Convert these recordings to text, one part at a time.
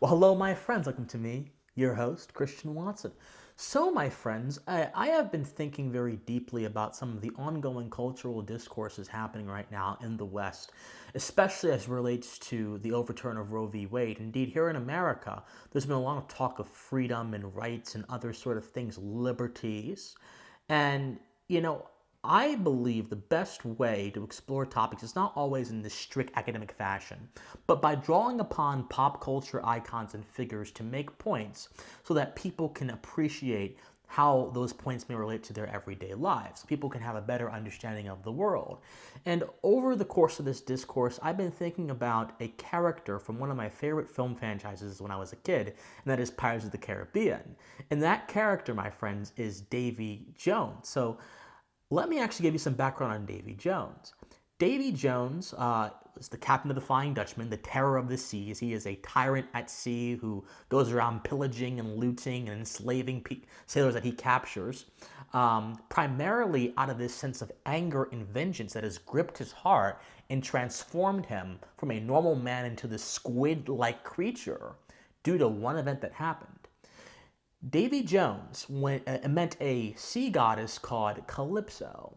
Well, hello, my friends. Welcome to me, your host, Christian Watson. So, my friends, I have been thinking very deeply about some of the ongoing cultural discourses happening right now in the West, especially as it relates to the overturn of Roe v. Wade. Indeed, here in America, there's been a lot of talk of freedom and rights and other sort of things, liberties. And, I believe the best way to explore topics is not always in this strict academic fashion, but by drawing upon pop culture icons and figures to make points so that people can appreciate how those points may relate to their everyday lives. People can have a better understanding of the world. And over the course of this discourse, I've been thinking about a character from one of my favorite film franchises when I was a kid, and that is Pirates of the Caribbean. And that character, my friends, is Davy Jones. So let me actually give you some background on Davy Jones. Davy Jones is the captain of the Flying Dutchman, the terror of the seas. He is a tyrant at sea who goes around pillaging and looting and enslaving sailors that he captures, primarily out of this sense of anger and vengeance that has gripped his heart and transformed him from a normal man into this squid-like creature due to one event that happened. Davy Jones meant a sea goddess called Calypso,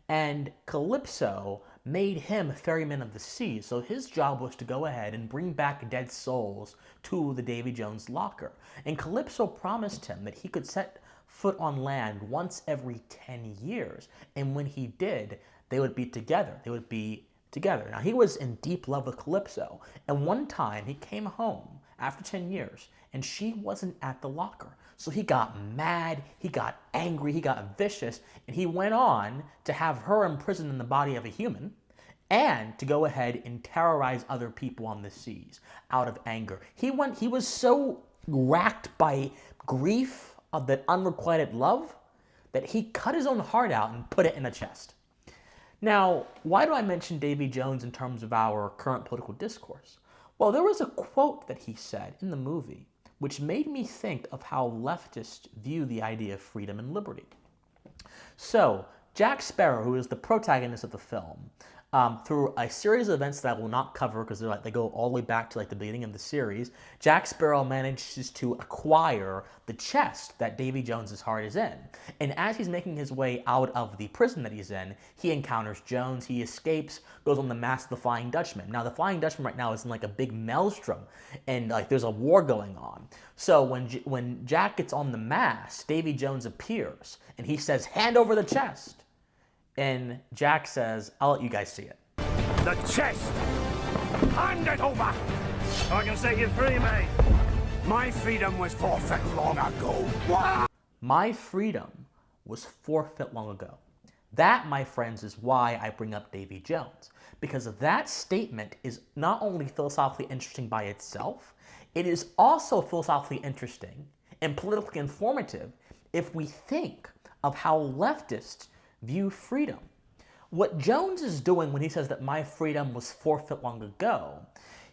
and Calypso made him ferryman of the sea, so his job was to go ahead and bring back dead souls to the Davy Jones locker. And Calypso promised him that he could set foot on land once every 10 years, and when he did, they would be together. Now, he was in deep love with Calypso, and one time he came home after 10 years, and she wasn't at the locker. So he got mad, he got angry, he got vicious, and he went on to have her imprisoned in the body of a human and to go ahead and terrorize other people on the seas out of anger. He was so racked by grief of that unrequited love that he cut his own heart out and put it in a chest. Now, why do I mention Davy Jones in terms of our current political discourse? Well, there was a quote that he said in the movie which made me think of how leftists view the idea of freedom and liberty. So, Jack Sparrow, who is the protagonist of the film, through a series of events that I will not cover because they go all the way back to the beginning of the series, Jack Sparrow manages to acquire the chest that Davy Jones's heart is in. And as he's making his way out of the prison that he's in, he encounters Jones, he escapes, goes on the mast of the Flying Dutchman. Now, the Flying Dutchman right now is in a big maelstrom, and there's a war going on. So when Jack gets on the mast, Davy Jones appears, and he says, "Hand over the chest." And Jack says, "I'll let you guys see it." The chest! Hand it over! I can set you free, mate. My freedom was forfeit long ago. My freedom was forfeit long ago. That, my friends, is why I bring up Davy Jones. Because that statement is not only philosophically interesting by itself, it is also philosophically interesting and politically informative if we think of how leftists view freedom. What Jones is doing when he says that my freedom was forfeit long ago,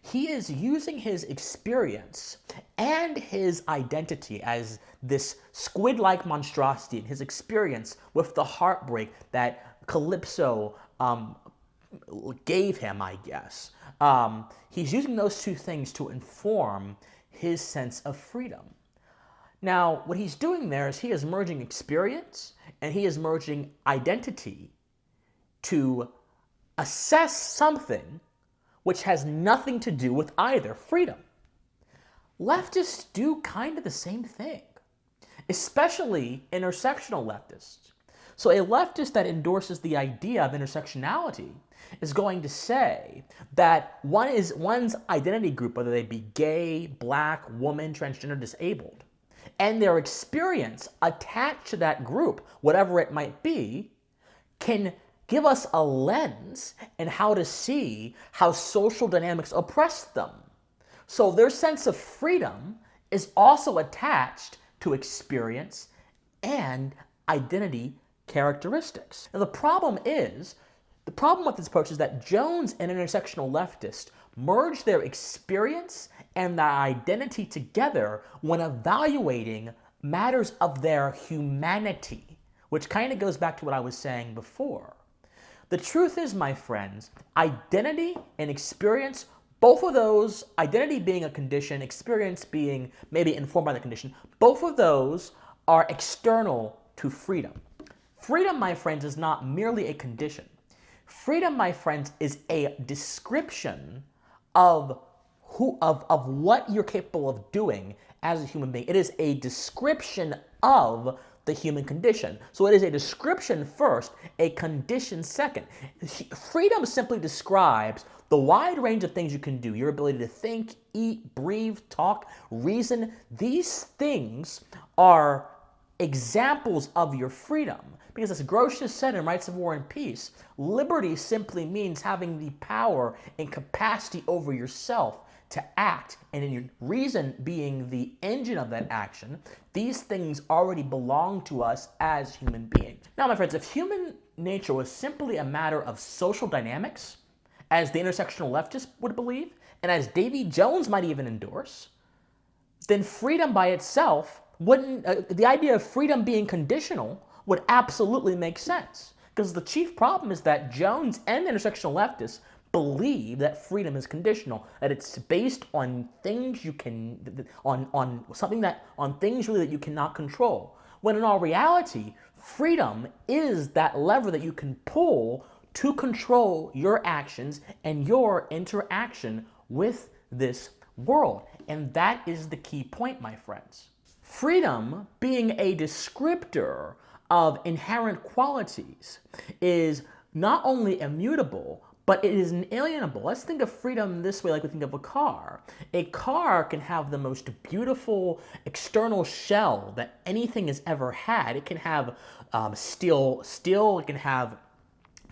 he is using his experience and his identity as this squid-like monstrosity and his experience with the heartbreak that Calypso gave him, I guess. He's using those two things to inform his sense of freedom. Now, what he's doing there is he is merging experience and he is merging identity to assess something which has nothing to do with either freedom. Leftists do kind of the same thing, especially intersectional leftists. So a leftist that endorses the idea of intersectionality is going to say that one's identity group, whether they be gay, black, woman, transgender, disabled, and their experience attached to that group, whatever it might be, can give us a lens in how to see how social dynamics oppress them. So their sense of freedom is also attached to experience and identity characteristics. Now the problem with this approach is that Jones and intersectional leftists merge their experience and their identity together when evaluating matters of their humanity, which kind of goes back to what I was saying before. The truth is, my friends, identity and experience Both of those, identity being a condition, experience being maybe informed by the condition, both of those are external to freedom. Freedom, my friends, is not merely a condition. Freedom, my friends, is a description of what you're capable of doing as a human being. It is a description of the human condition. So it is a description first, a condition second. Freedom simply describes the wide range of things you can do, your ability to think, eat, breathe, talk, reason. These things are examples of your freedom. Because as Grotius said in Rights of War and Peace, liberty simply means having the power and capacity over yourself to act, and in your reason being the engine of that action. These things already belong to us as human beings. Now, my friends, if human nature was simply a matter of social dynamics, as the intersectional leftist would believe, and as Davy Jones might even endorse, then freedom by itself wouldn't, the idea of freedom being conditional would absolutely make sense. Because the chief problem is that Jones and the intersectional leftists believe that freedom is conditional, that it's based on things you can, on things really that you cannot control. When in all reality, freedom is that lever that you can pull to control your actions and your interaction with this world. And that is the key point, my friends. Freedom, being a descriptor of inherent qualities, is not only immutable, but it is inalienable. Let's think of freedom this way, like we think of a car. A car can have the most beautiful external shell that anything has ever had. It can have steel, it can have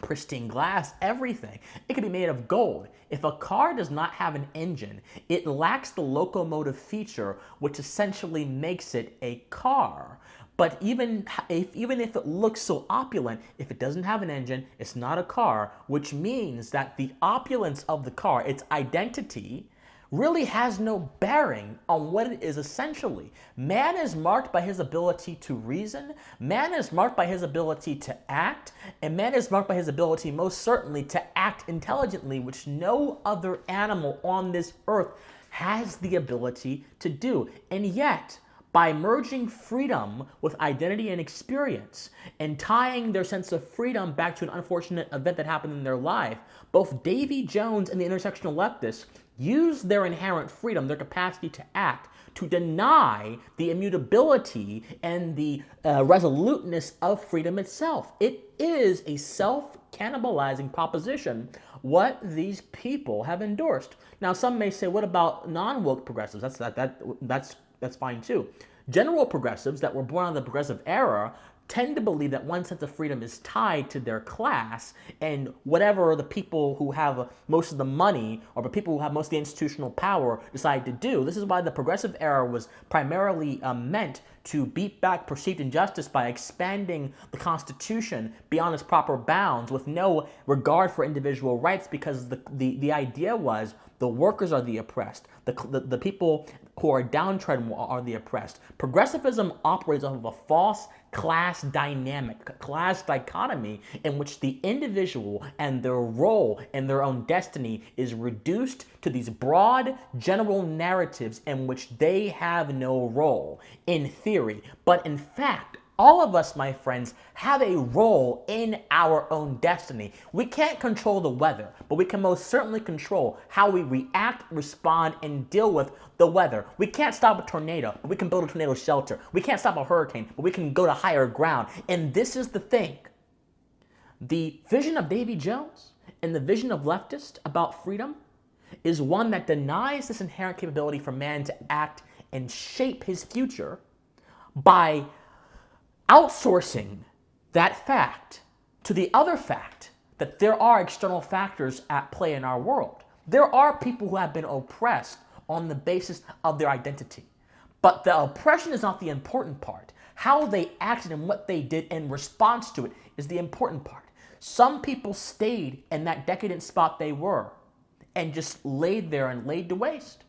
pristine glass, everything. It can be made of gold. If a car does not have an engine, it lacks the locomotive feature, which essentially makes it a car. But even if it looks so opulent, if it doesn't have an engine, it's not a car, which means that the opulence of the car, its identity, really has no bearing on what it is essentially. Man is marked by his ability to reason, man is marked by his ability to act, and man is marked by his ability most certainly to act intelligently, which no other animal on this earth has the ability to do. And yet, by merging freedom with identity and experience and tying their sense of freedom back to an unfortunate event that happened in their life, both Davy Jones and the intersectional leftists use their inherent freedom, their capacity to act, to deny the immutability and the resoluteness of freedom itself. It is a self-cannibalizing proposition, what these people have endorsed. Now, some may say, what about non-woke progressives? That's fine too. General progressives that were born out of the progressive era tend to believe that one sense of freedom is tied to their class, and whatever the people who have most of the money or the people who have most of the institutional power decide to do. This is why the progressive era was primarily meant to beat back perceived injustice by expanding the Constitution beyond its proper bounds with no regard for individual rights, because the idea was the workers are the oppressed. The people who are downtrodden are the oppressed. Progressivism operates off of a false class dynamic, class dichotomy, in which the individual and their role and their own destiny is reduced to these broad general narratives in which they have no role, in theory. But in fact, all of us, my friends, have a role in our own destiny. We can't control the weather, but we can most certainly control how we react, respond, and deal with the weather. We can't stop a tornado, but we can build a tornado shelter. We can't stop a hurricane, but we can go to higher ground. And this is the thing. The vision of Davy Jones and the vision of leftists about freedom is one that denies this inherent capability for man to act and shape his future by outsourcing that fact to the other fact that there are external factors at play in our world. There are people who have been oppressed on the basis of their identity. But the oppression is not the important part. How they acted and what they did in response to it is the important part. Some people stayed in that decadent spot they were and just laid there and laid to waste.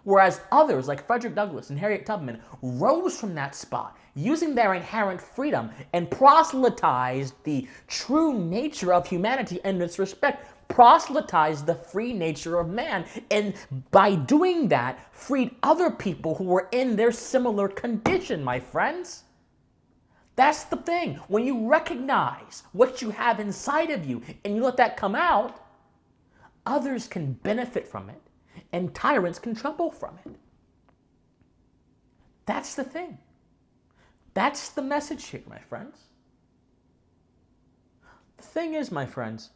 Whereas others, like Frederick Douglass and Harriet Tubman, rose from that spot, using their inherent freedom, and proselytized the true nature of humanity and its respect proselytized the free nature of man, and by doing that, freed other people who were in their similar condition, my friends. That's the thing. When you recognize what you have inside of you and you let that come out, others can benefit from it and tyrants can trouble from it. That's the thing. That's the message here, my friends. The thing is, my friends,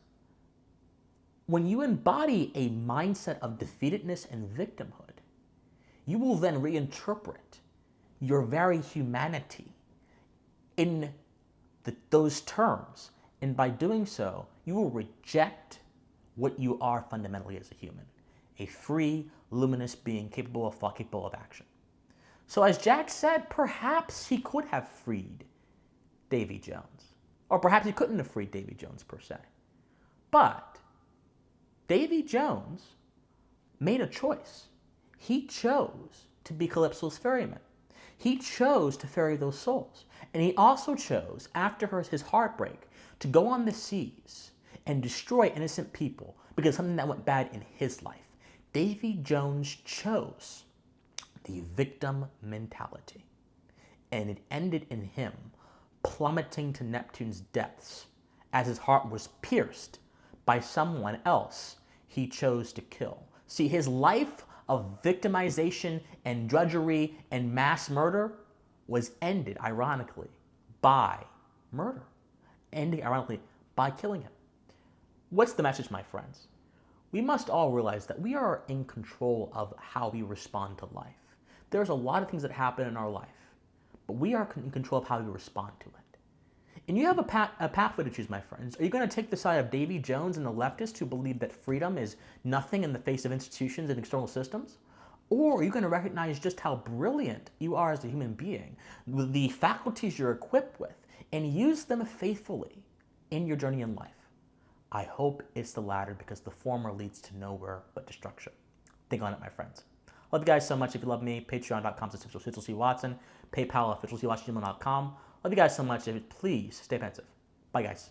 when you embody a mindset of defeatedness and victimhood, you will then reinterpret your very humanity in those terms. And by doing so, you will reject what you are fundamentally as a human, a free, luminous being capable of thought, capable of action. So as Jack said, perhaps he could have freed Davy Jones. Or perhaps he couldn't have freed Davy Jones per se. But Davy Jones made a choice. He chose to be Calypso's ferryman. He chose to ferry those souls. And he also chose, after his heartbreak, to go on the seas and destroy innocent people because of something that went bad in his life. Davy Jones chose the victim mentality. And it ended in him plummeting to Neptune's depths as his heart was pierced by someone else he chose to kill. See, his life of victimization and drudgery and mass murder was ended, ironically, by murder. Ending, ironically, by killing him. What's the message, my friends? We must all realize that we are in control of how we respond to life. There's a lot of things that happen in our life, but we are in control of how we respond to it. And you have a pathway to choose, my friends. Are you going to take the side of Davy Jones and the leftists who believe that freedom is nothing in the face of institutions and external systems? Or are you going to recognize just how brilliant you are as a human being, with the faculties you're equipped with, and use them faithfully in your journey in life? I hope it's the latter, because the former leads to nowhere but destruction. Think on it, my friends. Love you guys so much. If you love me, patreon.com/officialcwatson, PayPal officialcwatson@gmail.com. Love you guys so much. Please stay pensive. Bye, guys.